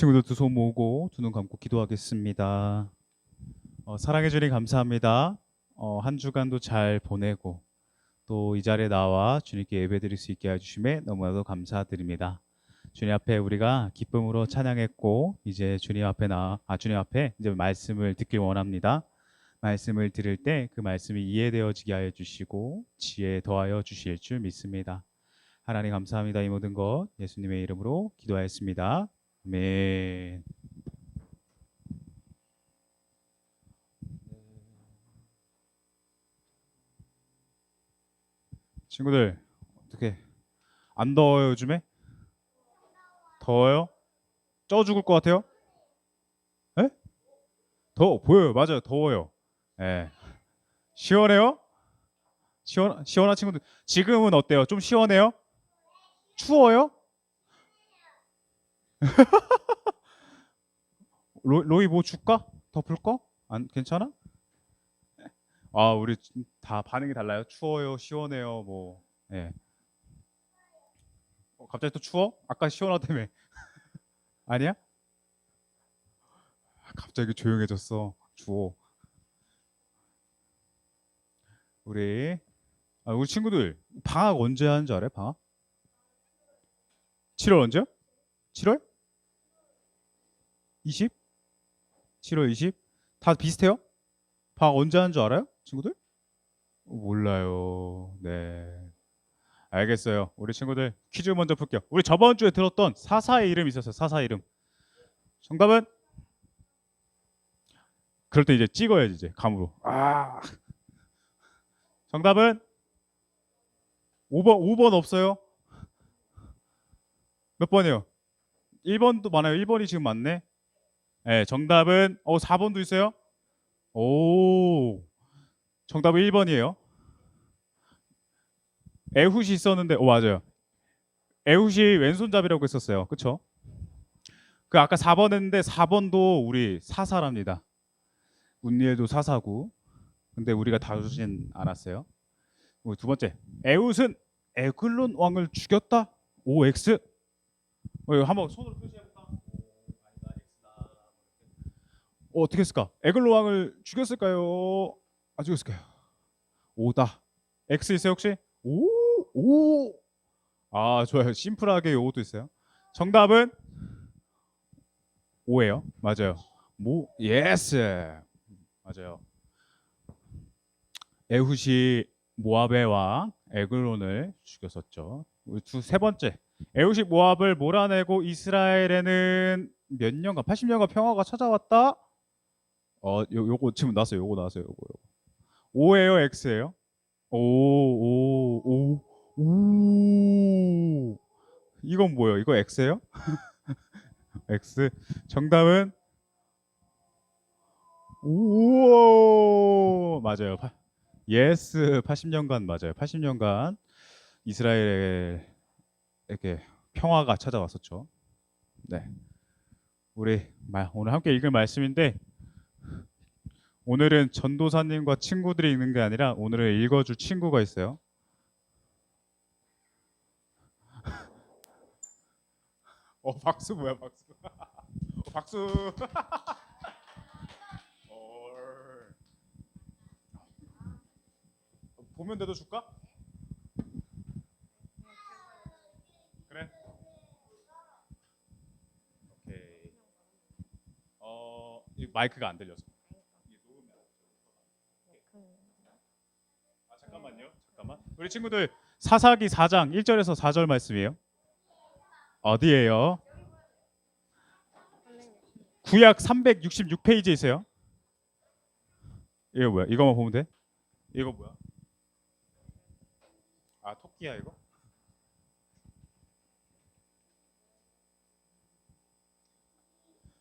친구들 두 손 모으고 두 눈 감고 기도하겠습니다. 사랑해 주님 감사합니다. 한 주간도 잘 보내고 또 이 자리에 나와 주님께 예배드릴 수 있게 해주심에 너무나도 감사드립니다. 주님 앞에 우리가 기쁨으로 찬양했고 이제 주님 앞에 이제 말씀을 듣길 원합니다. 말씀을 들을 때 그 말씀이 이해되어지게 하여 주시고 지혜 더하여 주실 줄 믿습니다. 하나님 감사합니다. 이 모든 것 예수님의 이름으로 기도하였습니다. 아멘. 친구들 어떻게 안 더워요 요즘에? 더워요? 쪄 죽을 것 같아요? 에? 더워 보여요. 맞아요. 더워요. 예. 시원해요? 시원한 친구들 지금은 어때요? 좀 시원해요? 추워요? 로이 뭐 줄까? 덮을 거? 안 괜찮아? 아 우리 다 반응이 달라요. 추워요, 시원해요, 뭐. 예. 갑자기 또 추워? 아까 시원하다며. 아니야? 갑자기 조용해졌어. 추워. 우리 우리 친구들 방학 언제 하는 줄 알아요? 방학? 7월 언제요? 7월? 20? 7월 20? 다 비슷해요? 방학 언제 하는 줄 알아요? 친구들? 몰라요. 네. 알겠어요. 우리 친구들 퀴즈 먼저 풀게요. 우리 저번 주에 들었던 사사의 이름 있었어요. 사사의 이름. 정답은? 그럴 때 이제 찍어야지 이제 감으로. 정답은 5번 없어요. 몇 번이요? 1번도 많아요. 1번이 지금 맞네. 네, 정답은 4번도 있어요. 오. 정답은 1번이에요. 에훗이 있었는데 맞아요. 에훗이 왼손잡이라고 했었어요. 그쵸? 그 아까 4번 했는데 4번도 우리 사사랍니다. 운니엘도 사사고. 근데 우리가 다루진 않았어요. 두 번째. 에훗은 에글론 왕을 죽였다. OX. 이거 한번 손으로 표시해볼까? 어떻게 했을까? 에글론 왕을 죽였을까요? 안 죽였을까요? 오다. X 있어요 혹시? 오, 오. 좋아요. 심플하게 요것도 있어요. 정답은 오예요. 맞아요. 예스. 맞아요. 에훗이 모압의 왕 에글론을 죽였었죠. 세 번째. 에훗이 모압을 몰아내고 이스라엘에는 몇 년간 80년간 평화가 찾아왔다. 요거 지금 나왔어요. 요거 나왔어요. 요거. O예요, X예요? 오. 이건 뭐예요? 이거 X예요? X. 정답은 오. 맞아요. 예스. 80년간 맞아요. 80년간 이스라엘에게 평화가 찾아왔었죠. 네. 우리 오늘 함께 읽을 말씀인데 오늘은 전도사님과 친구들이 읽는 게 아니라 오늘은 읽어줄 친구가 있어요. 박수 뭐야 박수. 박수. 보면 돼도 줄까? 그래. 오케이. 이 마이크가 안 들려서. 잠깐만요. 잠깐만. 우리 친구들 사사기 4장 1절에서 4절 말씀이에요. 어디예요? 구약 366페이지에 있어요. 이거 뭐야? 이거만 보면 돼? 이거 뭐야? 토끼야 이거?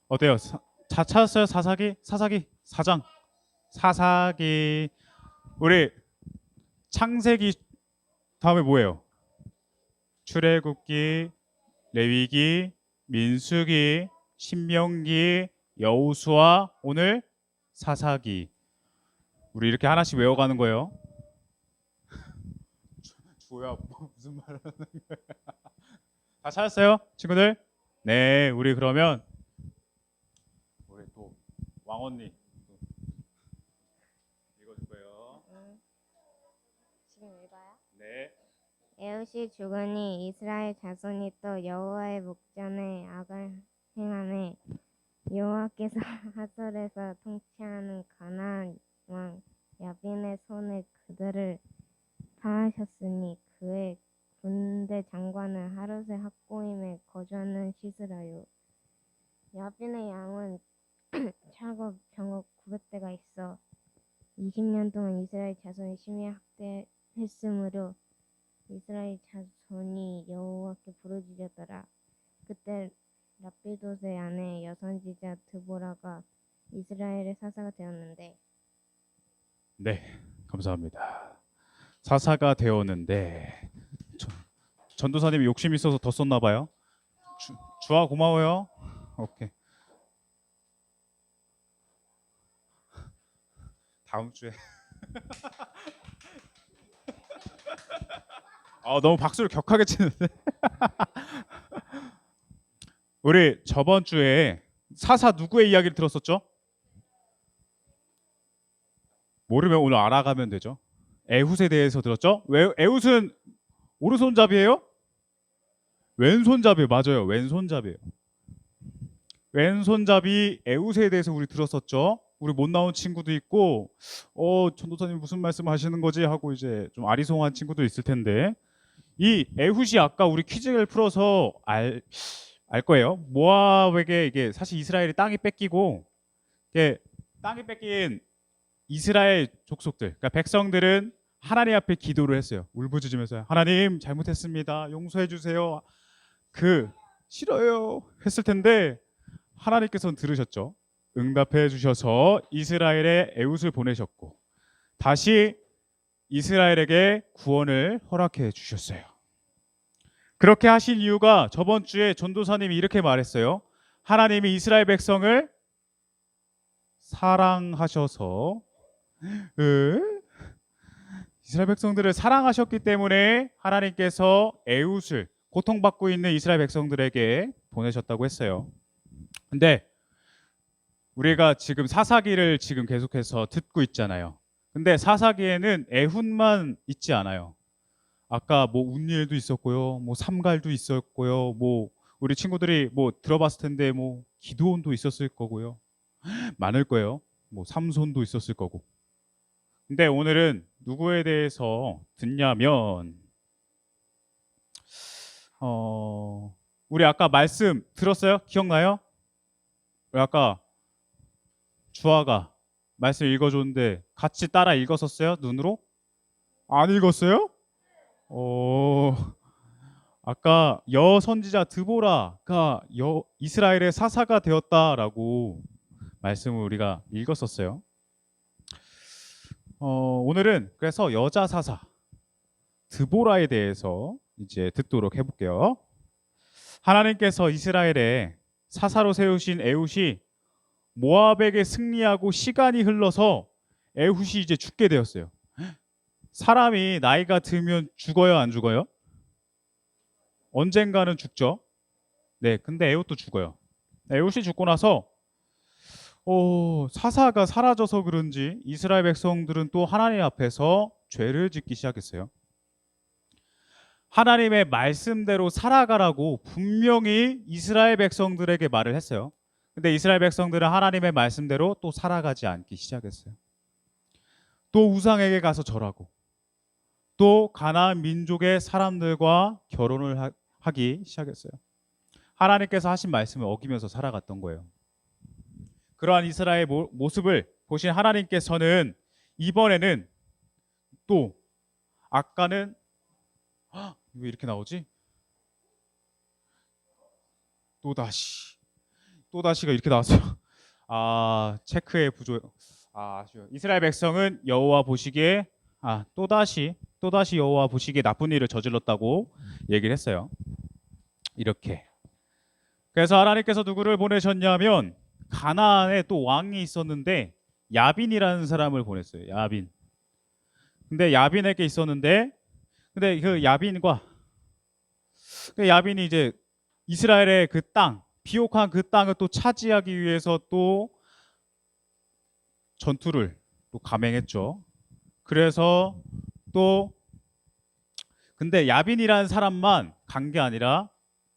어때요? 찾았어요? 사사기 4장. 사사기. 우리 창세기 다음에 뭐예요? 출애굽기, 레위기, 민수기, 신명기, 여호수아, 오늘 사사기. 우리 이렇게 하나씩 외워가는 거예요. 주야 무슨 말 하는 거야? 다 찾았어요, 친구들? 네, 우리 그러면 왕언니 읽어줄 거예요. 지금 읽어요? 네. 에웃이 죽으니 이스라엘 자손이 또 여호와의 목전에 악을 행하매 여호와께서 하솔에서 통치하는 가나안 왕 야빈의 손에 그들을 파하셨으니 그의 군대 장관은 하룻의 학고임에 거주하는 시스라요. 야빈의 양은 차고 병거 900대가 있어 20년 동안 이스라엘 자손이 심히 학대했으므로 이스라엘 자손이 여호와께 부르짖었더라. 그때 라피도스의 아내 여선지자 드보라가 이스라엘의 사사가 되었는데. 네, 감사합니다. 사사가 되었는데 전도사님이 욕심 있어서 더 썼나 봐요. 주아 고마워요. 오케이. 다음 주에. 너무 박수를 격하게 치는데. 우리 저번 주에 사사 누구의 이야기를 들었었죠? 모르면 오늘 알아가면 되죠. 에훗에 대해서 들었죠? 에훗은 오른손잡이에요? 왼손잡이 맞아요. 왼손잡이에요. 왼손잡이 에훗에 대해서 우리 들었었죠. 우리 못 나온 친구도 있고, 전도사님 무슨 말씀하시는 거지 하고 이제 좀 아리송한 친구도 있을 텐데, 이 에훗이 아까 우리 퀴즈를 풀어서 알 거예요. 모압에게 이게 사실 이스라엘이 땅이 뺏기고, 이게 땅이 뺏긴 이스라엘 족속들, 그러니까 백성들은 하나님 앞에 기도를 했어요. 울부짖으면서 하나님 잘못했습니다. 용서해 주세요. 싫어요 했을 텐데 하나님께서는 들으셨죠. 응답해 주셔서 이스라엘에 에훗을 보내셨고 다시 이스라엘에게 구원을 허락해 주셨어요. 그렇게 하신 이유가 저번 주에 전도사님이 이렇게 말했어요. 하나님이 이스라엘 백성을 사랑하셔서 이스라엘 백성들을 사랑하셨기 때문에 하나님께서 에훗을 고통받고 있는 이스라엘 백성들에게 보내셨다고 했어요. 근데 우리가 지금 사사기를 지금 계속해서 듣고 있잖아요. 근데 사사기에는 에훗만 있지 않아요. 아까 뭐 운니엘도 있었고요, 뭐 삼갈도 있었고요, 뭐 우리 친구들이 뭐 들어봤을 텐데 뭐 기드온도 있었을 거고요, 많을 거예요. 뭐 삼손도 있었을 거고. 근데 오늘은 누구에 대해서 듣냐면 우리 아까 말씀 들었어요? 기억나요? 우리 아까 주아가 말씀 읽어줬는데 같이 따라 읽었었어요? 눈으로? 안 읽었어요? 아까 여선지자 드보라가 이스라엘의 사사가 되었다라고 말씀을 우리가 읽었었어요. 오늘은 그래서 여자 사사 드보라에 대해서 이제 듣도록 해볼게요. 하나님께서 이스라엘에 사사로 세우신 에훗이 모압에게 승리하고 시간이 흘러서 에훗이 이제 죽게 되었어요. 사람이 나이가 들면 죽어요, 안 죽어요? 언젠가는 죽죠. 네, 근데 에훗도 죽어요. 에훗이 죽고 나서 사사가 사라져서 그런지 이스라엘 백성들은 또 하나님 앞에서 죄를 짓기 시작했어요. 하나님의 말씀대로 살아가라고 분명히 이스라엘 백성들에게 말을 했어요. 근데 이스라엘 백성들은 하나님의 말씀대로 또 살아가지 않기 시작했어요. 또 우상에게 가서 절하고 또 가나안 민족의 사람들과 결혼을 하기 시작했어요. 하나님께서 하신 말씀을 어기면서 살아갔던 거예요. 그러한 이스라엘의 모습을 보신 하나님께서는 이번에는 또 아까는 왜 이렇게 나오지? 또다시가 이렇게 나왔어요. 체크의 부조. 아쉬워요. 이스라엘 백성은 여호와 보시기에 또다시 여호와 보시기에 나쁜 일을 저질렀다고 얘기를 했어요. 이렇게. 그래서 하나님께서 누구를 보내셨냐면 가나안에 또 왕이 있었는데 야빈이라는 사람을 보냈어요. 야빈. 근데 야빈에게 있었는데 근데 그 야빈이 이제 이스라엘의 그 땅, 비옥한 그 땅을 또 차지하기 위해서 또 전투를 또 감행했죠. 그래서 또 근데 야빈이라는 사람만 간 게 아니라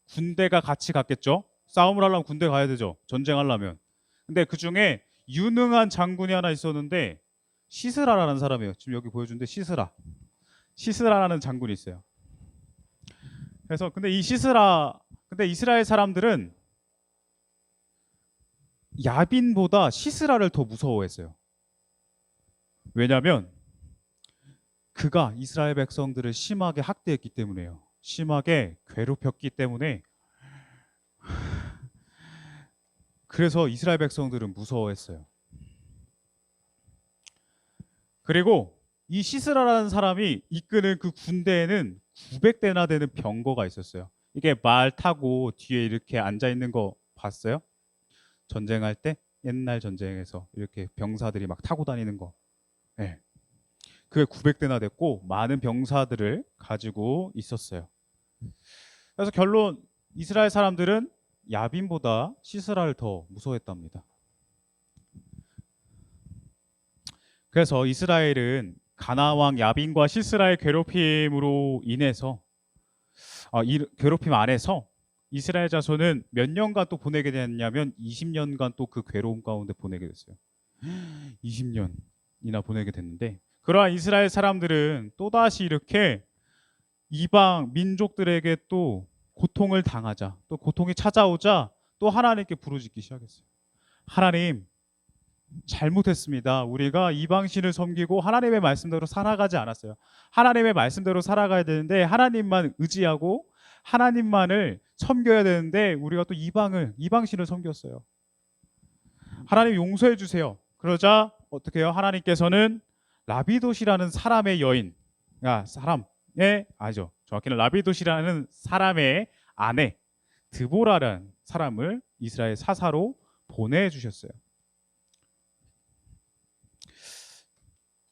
군대가 같이 갔겠죠. 싸움을 하려면 군대 가야 되죠. 전쟁하려면. 근데 그 중에 유능한 장군이 하나 있었는데 시스라라는 사람이에요. 지금 여기 보여준데 시스라라는 장군이 있어요. 그래서 근데 근데 이스라엘 사람들은 야빈보다 시스라를 더 무서워했어요. 왜냐하면 그가 이스라엘 백성들을 심하게 학대했기 때문에요. 심하게 괴롭혔기 때문에 그래서 이스라엘 백성들은 무서워했어요. 그리고 이 시스라라는 사람이 이끄는 그 군대에는 900대나 되는 병거가 있었어요. 이게 말 타고 뒤에 이렇게 앉아 있는 거 봤어요? 전쟁할 때 옛날 전쟁에서 이렇게 병사들이 막 타고 다니는 거. 네. 그게 900대나 됐고 많은 병사들을 가지고 있었어요. 그래서 결론 이스라엘 사람들은 야빈보다 시스라를 더 무서워했답니다. 그래서 이스라엘은 가나안 왕 야빈과 시스라의 괴롭힘으로 인해서 이 괴롭힘 안에서 이스라엘 자손은 몇 년간 또 보내게 됐냐면 20년간 또 그 괴로움 가운데 보내게 됐어요. 20년이나 보내게 됐는데 그러한 이스라엘 사람들은 또다시 이렇게 이방 민족들에게 또 고통을 당하자, 또 고통이 찾아오자 또 하나님께 부르짖기 시작했어요. 하나님, 잘못했습니다. 우리가 이방신을 섬기고 하나님의 말씀대로 살아가지 않았어요. 하나님의 말씀대로 살아가야 되는데 하나님만 의지하고 하나님만을 섬겨야 되는데 우리가 또 이방신을 섬겼어요. 하나님 용서해 주세요. 그러자 어떻게 해요? 하나님께서는 라비도시라는 사람의 여인, 정확히는 라비도시라는 사람의 아내 드보라라는 사람을 이스라엘 사사로 보내주셨어요.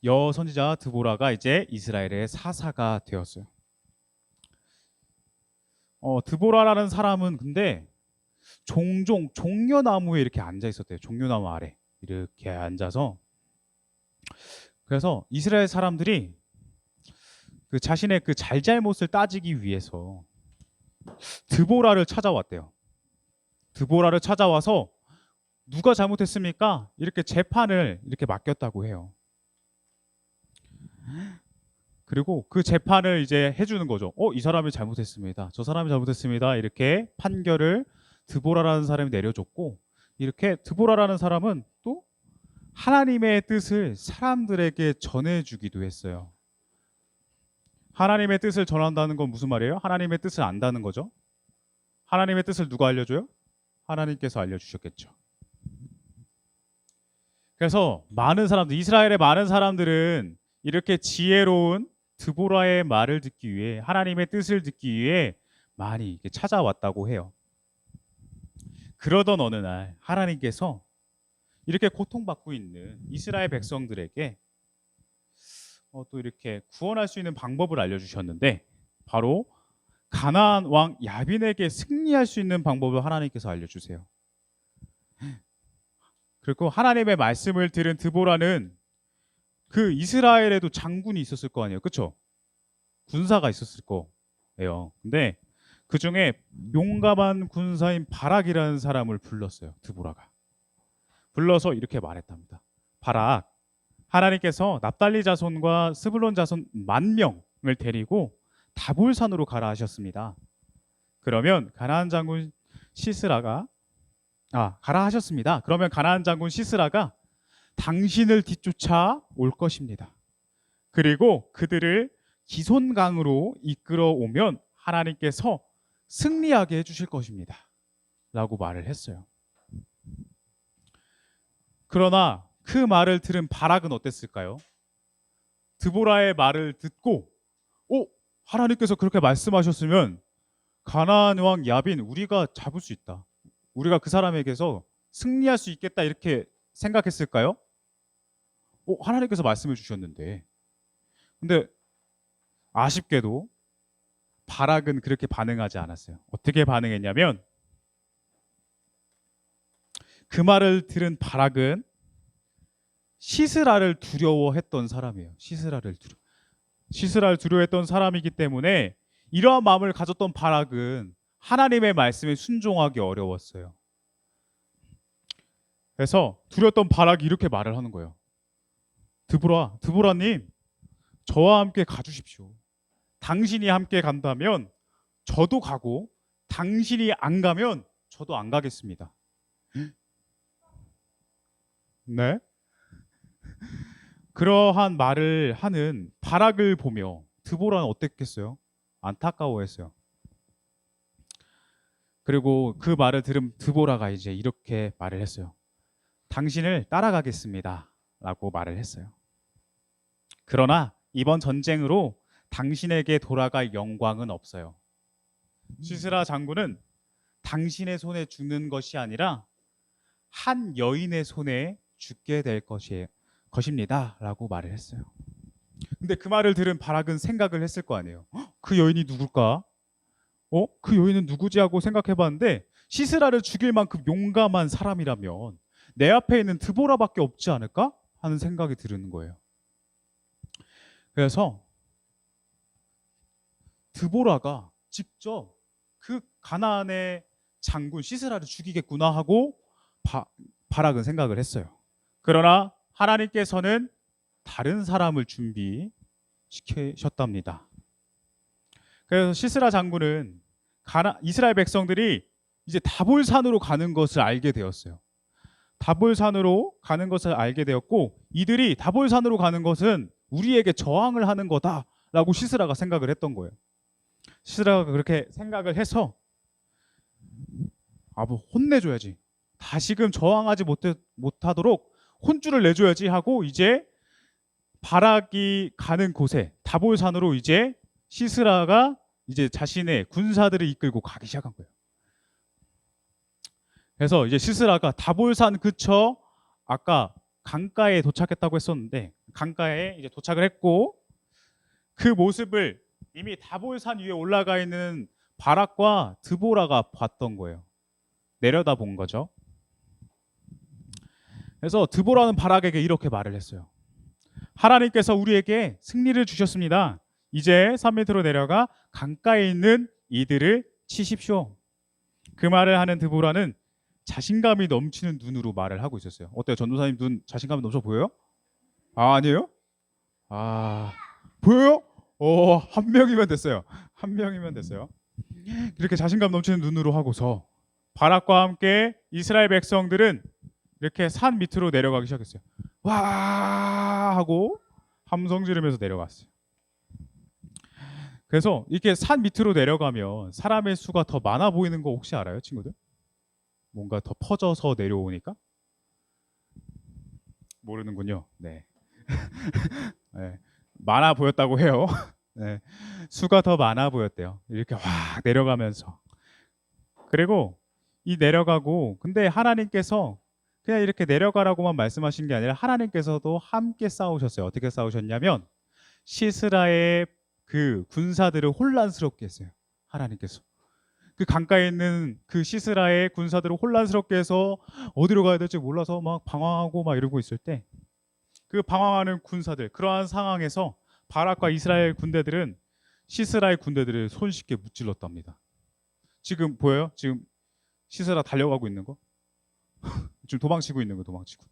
여선지자 드보라가 이제 이스라엘의 사사가 되었어요. 드보라라는 사람은 근데 종종 종려나무에 이렇게 앉아 있었대요. 종려나무 아래 이렇게 앉아서. 그래서 이스라엘 사람들이 그 자신의 그 잘잘못을 따지기 위해서 드보라를 찾아왔대요. 드보라를 찾아와서 누가 잘못했습니까? 이렇게 재판을 이렇게 맡겼다고 해요. 그리고 그 재판을 이제 해주는 거죠. 이 사람이 잘못했습니다. 저 사람이 잘못했습니다. 이렇게 판결을 드보라라는 사람이 내려줬고, 이렇게 드보라라는 사람은 또 하나님의 뜻을 사람들에게 전해주기도 했어요. 하나님의 뜻을 전한다는 건 무슨 말이에요? 하나님의 뜻을 안다는 거죠. 하나님의 뜻을 누가 알려줘요? 하나님께서 알려주셨겠죠. 그래서 이스라엘의 많은 사람들은 이렇게 지혜로운 드보라의 말을 듣기 위해, 하나님의 뜻을 듣기 위해 많이 찾아왔다고 해요. 그러던 어느 날 하나님께서 이렇게 고통받고 있는 이스라엘 백성들에게 또 이렇게 구원할 수 있는 방법을 알려주셨는데, 바로 가나안 왕 야빈에게 승리할 수 있는 방법을 하나님께서 알려주세요. 그리고 하나님의 말씀을 들은 드보라는 그 이스라엘에도 장군이 있었을 거 아니에요, 그렇죠? 군사가 있었을 거예요. 근데 그 중에 용감한 군사인 바락이라는 사람을 불렀어요. 드보라가 불러서 이렇게 말했답니다. 바락, 하나님께서 납달리 자손과 스불론 자손 10,000명을 데리고 다볼산으로 가라 하셨습니다. 그러면 가나안 장군 시스라가 가라 하셨습니다. 그러면 가나안 장군 시스라가 당신을 뒤쫓아 올 것입니다. 그리고 그들을 기손강으로 이끌어 오면 하나님께서 승리하게 해주실 것입니다. 라고 말을 했어요. 그러나 그 말을 들은 바락은 어땠을까요? 드보라의 말을 듣고 하나님께서 그렇게 말씀하셨으면 가나안 왕 야빈 우리가 잡을 수 있다. 우리가 그 사람에게서 승리할 수 있겠다 이렇게 생각했을까요? 하나님께서 말씀해 주셨는데. 근데 아쉽게도 바락은 그렇게 반응하지 않았어요. 어떻게 반응했냐면, 그 말을 들은 바락은 시스라를 두려워했던 사람이에요. 시스라를 두려워했던 사람이기 때문에 이러한 마음을 가졌던 바락은 하나님의 말씀에 순종하기 어려웠어요. 그래서 두려웠던 바락이 이렇게 말을 하는 거예요. 드보라님, 저와 함께 가주십시오. 당신이 함께 간다면 저도 가고, 당신이 안 가면 저도 안 가겠습니다. 네? 그러한 말을 하는 바락을 보며 드보라는 어땠겠어요? 안타까워했어요. 그리고 그 말을 들은 드보라가 이제 이렇게 말을 했어요. 당신을 따라가겠습니다. 라고 말을 했어요. 그러나 이번 전쟁으로 당신에게 돌아갈 영광은 없어요. 시스라 장군은 당신의 손에 죽는 것이 아니라 한 여인의 손에 죽게 될 것입니다. 라고 말을 했어요. 근데 그 말을 들은 바락은 생각을 했을 거 아니에요. 그 여인이 누굴까? 그 여인은 누구지 하고 생각해 봤는데 시스라를 죽일 만큼 용감한 사람이라면 내 앞에 있는 드보라밖에 없지 않을까? 하는 생각이 드는 거예요. 그래서 드보라가 직접 그 가나안의 장군 시스라를 죽이겠구나 하고 바락은 생각을 했어요. 그러나 하나님께서는 다른 사람을 준비시키셨답니다. 그래서 시스라 장군은 이스라엘 백성들이 이제 다볼산으로 가는 것을 알게 되었어요. 다볼산으로 가는 것을 알게 되었고, 이들이 다볼산으로 가는 것은 우리에게 저항을 하는 거다라고 시스라가 생각을 했던 거예요. 시스라가 그렇게 생각을 해서 뭐 혼내줘야지. 다시금 저항하지 못하도록 혼쭐을 내줘야지 하고 이제 바락이 가는 곳에 다볼산으로 이제 시스라가 이제 자신의 군사들을 이끌고 가기 시작한 거예요. 그래서 이제 시스라가 다볼산 그쳐 아까 강가에 도착했다고 했었는데 강가에 이제 도착을 했고 그 모습을 이미 다볼산 위에 올라가 있는 바락과 드보라가 봤던 거예요. 내려다본 거죠. 그래서 드보라는 바락에게 이렇게 말을 했어요. 하나님께서 우리에게 승리를 주셨습니다. 이제 산 밑으로 내려가 강가에 있는 이들을 치십시오. 그 말을 하는 드보라는 자신감이 넘치는 눈으로 말을 하고 있었어요. 어때요? 전도사님 눈 자신감이 넘쳐 보여요? 아니에요? 보여요? 한 명이면 됐어요. 한 명이면 됐어요. 이렇게 자신감 넘치는 눈으로 하고서 바락과 함께 이스라엘 백성들은 이렇게 산 밑으로 내려가기 시작했어요. 와 하고 함성 지르면서 내려갔어요. 그래서 이렇게 산 밑으로 내려가면 사람의 수가 더 많아 보이는 거 혹시 알아요, 친구들? 뭔가 더 퍼져서 내려오니까? 모르는군요. 네. 네. 많아 보였다고 해요. 네. 수가 더 많아 보였대요. 이렇게 확 내려가면서. 그리고 이 내려가고 근데 하나님께서 그냥 이렇게 내려가라고만 말씀하신 게 아니라 하나님께서도 함께 싸우셨어요. 어떻게 싸우셨냐면 시스라의 그 군사들을 혼란스럽게 했어요. 하나님께서. 그 강가에 있는 그 시스라의 군사들을 혼란스럽게 해서 어디로 가야 될지 몰라서 막 방황하고 막 이러고 있을 때 그 방황하는 군사들 그러한 상황에서 바락과 이스라엘 군대들은 시스라의 군대들을 손쉽게 무찔렀답니다. 지금 보여요? 지금 시스라 달려가고 있는 거? 지금 도망치고 있는 거 도망치고.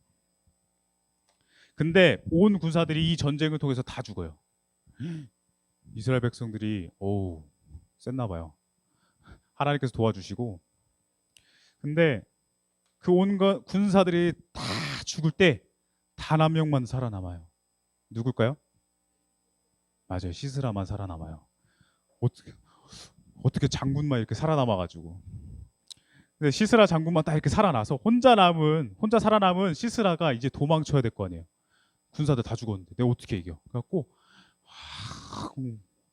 근데 온 군사들이 이 전쟁을 통해서 다 죽어요. 이스라엘 백성들이 셌나 봐요. 하나님께서 도와주시고. 근데 그 온 군사들이 다 죽을 때 단 한 명만 살아남아요. 누굴까요? 맞아요. 시스라만 살아남아요. 어떻게 장군만 이렇게 살아남아가지고. 근데 시스라 장군만 딱 이렇게 살아나서 혼자 살아남은 시스라가 이제 도망쳐야 될 거 아니에요. 군사들 다 죽었는데 내가 어떻게 이겨? 그래갖고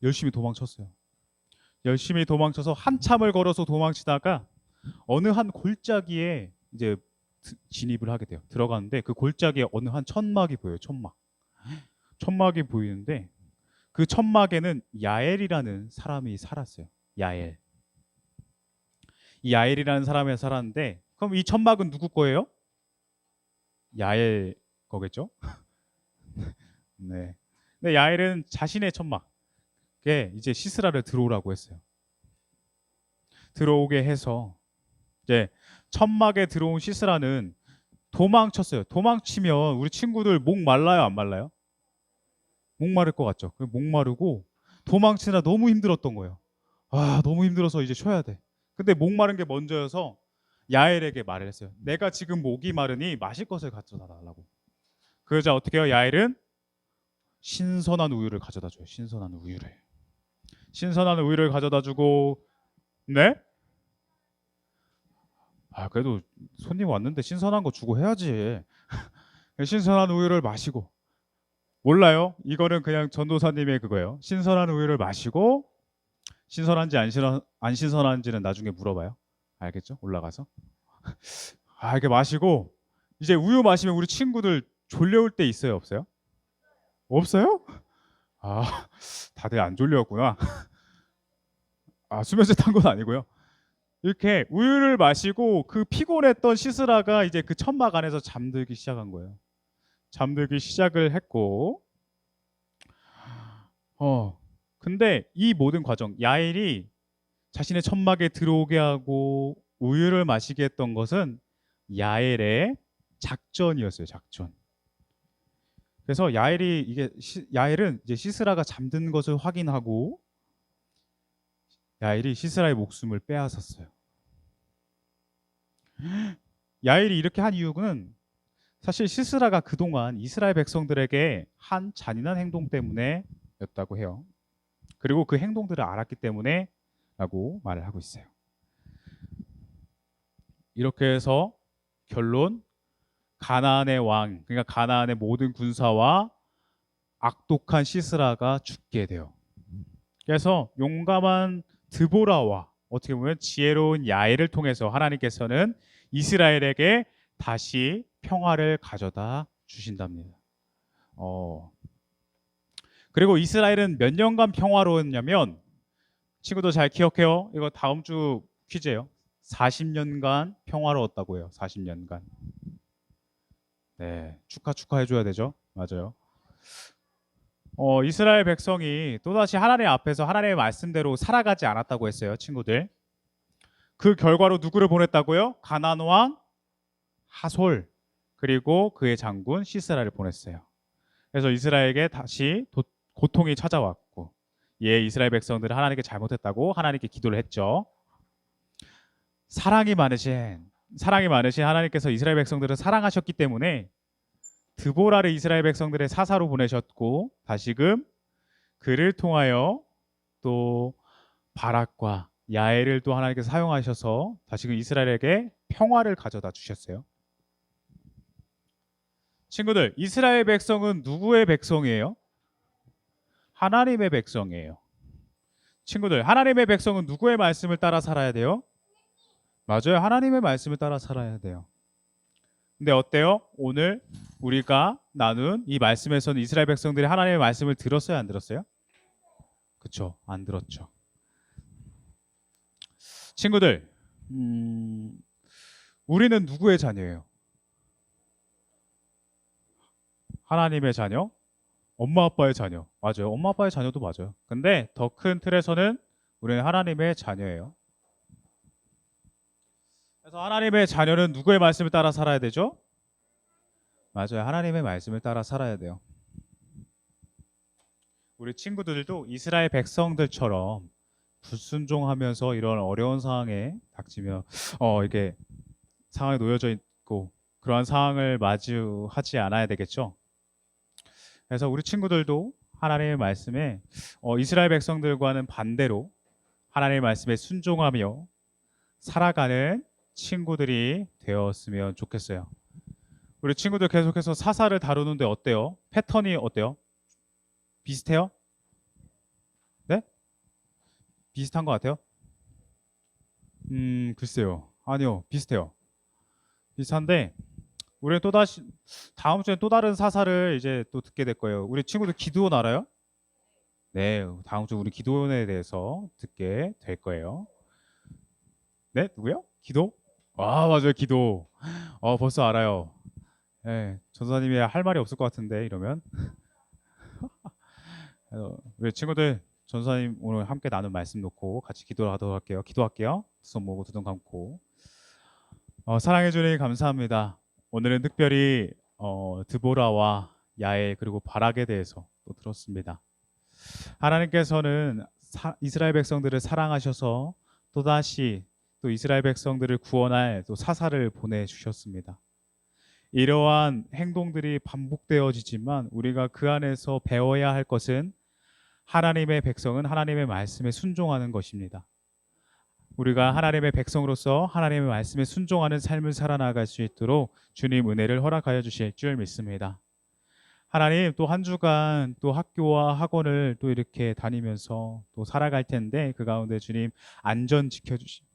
열심히 도망쳤어요. 열심히 도망쳐서 한참을 걸어서 도망치다가 어느 한 골짜기에 이제 진입을 하게 돼요. 들어가는데 그 골짜기에 어느 한 천막이 보여요. 천막이 보이는데 그 천막에는 야엘이라는 사람이 살았어요. 야엘. 이 야엘이라는 사람이 살았는데 그럼 이 천막은 누구 거예요? 야엘 거겠죠? 네. 근데 야엘은 자신의 천막에 이제 시스라를 들어오라고 했어요. 들어오게 해서 이제 천막에 들어온 시스라는 도망쳤어요. 도망치면 우리 친구들 목 말라요, 안 말라요? 목 마를 것 같죠? 목 마르고 도망치느라 너무 힘들었던 거예요. 아, 너무 힘들어서 이제 쉬어야 돼. 근데 목 마른 게 먼저여서 야엘에게 말을 했어요. 내가 지금 목이 마르니 마실 것을 가져다 달라고. 그러자 어떻게 해요? 야엘은 신선한 우유를 가져다 줘요. 신선한 우유를. 신선한 우유를 가져다 주고, 네? 아, 그래도 손님 왔는데 신선한 거 주고 해야지. 신선한 우유를 마시고. 몰라요. 이거는 그냥 전도사님의 그거예요. 신선한 우유를 마시고, 신선한지 안 신선한지는 나중에 물어봐요. 알겠죠? 올라가서. 아, 이렇게 마시고, 이제 우유 마시면 우리 친구들 졸려올 때 있어요? 없어요? 없어요? 아, 다들 안 졸려왔구나. 아, 수면제 탄 건 아니고요. 이렇게 우유를 마시고 그 피곤했던 시스라가 이제 그 천막 안에서 잠들기 시작한 거예요. 잠들기 시작을 했고, 근데 이 모든 과정, 야엘이 자신의 천막에 들어오게 하고 우유를 마시게 했던 것은 야엘의 작전이었어요, 작전. 그래서 야엘은 이제 시스라가 잠든 것을 확인하고 야엘이 시스라의 목숨을 빼앗았어요. 야엘이 이렇게 한 이유는 사실 시스라가 그동안 이스라엘 백성들에게 한 잔인한 행동 때문에였다고 해요. 그리고 그 행동들을 알았기 때문에 라고 말을 하고 있어요. 이렇게 해서 결론, 가나안의 왕, 그러니까 가나안의 모든 군사와 악독한 시스라가 죽게 돼요. 그래서 용감한 드보라와 어떻게 보면 지혜로운 야엘을 통해서 하나님께서는 이스라엘에게 다시 평화를 가져다 주신답니다. 그리고 이스라엘은 몇 년간 평화로웠냐면, 친구도 잘 기억해요. 이거 다음 주 퀴즈예요. 40년간 평화로웠다고 해요. 40년간. 네, 축하해줘야 되죠. 맞아요. 이스라엘 백성이 또다시 하나님 앞에서 하나님의 말씀대로 살아가지 않았다고 했어요, 친구들. 그 결과로 누구를 보냈다고요? 가나안 왕 하솔, 그리고 그의 장군 시스라를 보냈어요. 그래서 이스라엘에게 다시 고통이 찾아왔고, 이스라엘 백성들은 하나님께 잘못했다고 하나님께 기도를 했죠. 사랑이 많으신 하나님께서 이스라엘 백성들을 사랑하셨기 때문에 드보라를 이스라엘 백성들의 사사로 보내셨고, 다시금 그를 통하여 또 바락과 야엘을 또 하나님께서 사용하셔서 다시금 이스라엘에게 평화를 가져다 주셨어요. 친구들, 이스라엘 백성은 누구의 백성이에요? 하나님의 백성이에요. 친구들, 하나님의 백성은 누구의 말씀을 따라 살아야 돼요? 맞아요. 하나님의 말씀을 따라 살아야 돼요. 근데 어때요? 오늘 우리가 나눈 이 말씀에서는 이스라엘 백성들이 하나님의 말씀을 들었어요, 안 들었어요? 그렇죠. 안 들었죠. 친구들, 우리는 누구의 자녀예요? 하나님의 자녀? 엄마 아빠의 자녀. 맞아요. 엄마 아빠의 자녀도 맞아요. 근데 더 큰 틀에서는 우리는 하나님의 자녀예요. 그래서 하나님의 자녀는 누구의 말씀을 따라 살아야 되죠? 맞아요. 하나님의 말씀을 따라 살아야 돼요. 우리 친구들도 이스라엘 백성들처럼 불순종하면서 이런 어려운 상황에 닥치며 이렇게 상황에 놓여져 있고 그러한 상황을 마주하지 않아야 되겠죠. 그래서 우리 친구들도 하나님의 말씀에 이스라엘 백성들과는 반대로 하나님의 말씀에 순종하며 살아가는 친구들이 되었으면 좋겠어요. 우리 친구들 계속해서 사사를 다루는데 어때요? 패턴이 어때요? 비슷해요? 네? 비슷한 것 같아요? 글쎄요. 아니요, 비슷해요. 비슷한데 우리는 또다시 다음 주에 또 다른 사사를 이제 또 듣게 될 거예요. 우리 친구들 기드온 알아요? 네, 다음 주 우리 기드온에 대해서 듣게 될 거예요. 네, 누구요? 기도? 아, 맞아요, 기도. 벌써 알아요. 예, 전사님이 할 말이 없을 것 같은데 이러면 우리 친구들 전사님 오늘 함께 나눈 말씀 놓고 같이 기도하도록 할게요. 기도할게요. 두 손 모으고 두 눈 감고 사랑해 주님 감사합니다. 오늘은 특별히 드보라와 야엘 그리고 바락에 대해서 또 들었습니다. 하나님께서는 이스라엘 백성들을 사랑하셔서 또다시 또 이스라엘 백성들을 구원할 또 사사를 보내주셨습니다. 이러한 행동들이 반복되어지지만 우리가 그 안에서 배워야 할 것은 하나님의 백성은 하나님의 말씀에 순종하는 것입니다. 우리가 하나님의 백성으로서 하나님의 말씀에 순종하는 삶을 살아나갈 수 있도록 주님 은혜를 허락하여 주실 줄 믿습니다. 하나님 또 한 주간 또 학교와 학원을 또 이렇게 다니면서 또 살아갈 텐데 그 가운데 주님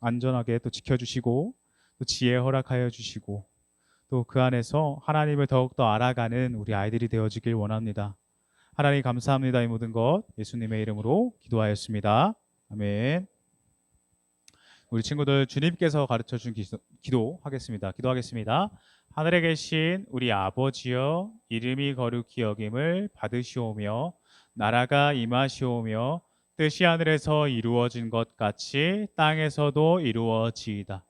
안전하게 또 지켜주시고 또 지혜 허락하여 주시고 또 그 안에서 하나님을 더욱더 알아가는 우리 아이들이 되어지길 원합니다. 하나님 감사합니다. 이 모든 것 예수님의 이름으로 기도하였습니다. 아멘. 우리 친구들 주님께서 가르쳐 준 기도하겠습니다. 기도하겠습니다. 하늘에 계신 우리 아버지여 이름이 거룩히 여김을 받으시오며 나라가 임하시오며 뜻이 하늘에서 이루어진 것 같이 땅에서도 이루어지이다.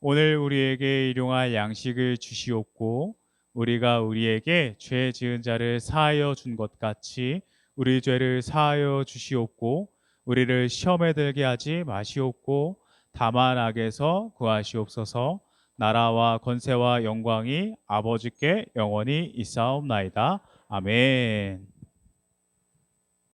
오늘 우리에게 일용할 양식을 주시옵고 우리가 우리에게 죄 지은 자를 사하여 준 것 같이 우리 죄를 사하여 주시옵고 우리를 시험에 들게 하지 마시옵고 다만 악에서 구하시옵소서. 나라와 권세와 영광이 아버지께 영원히 있사옵나이다. 아멘.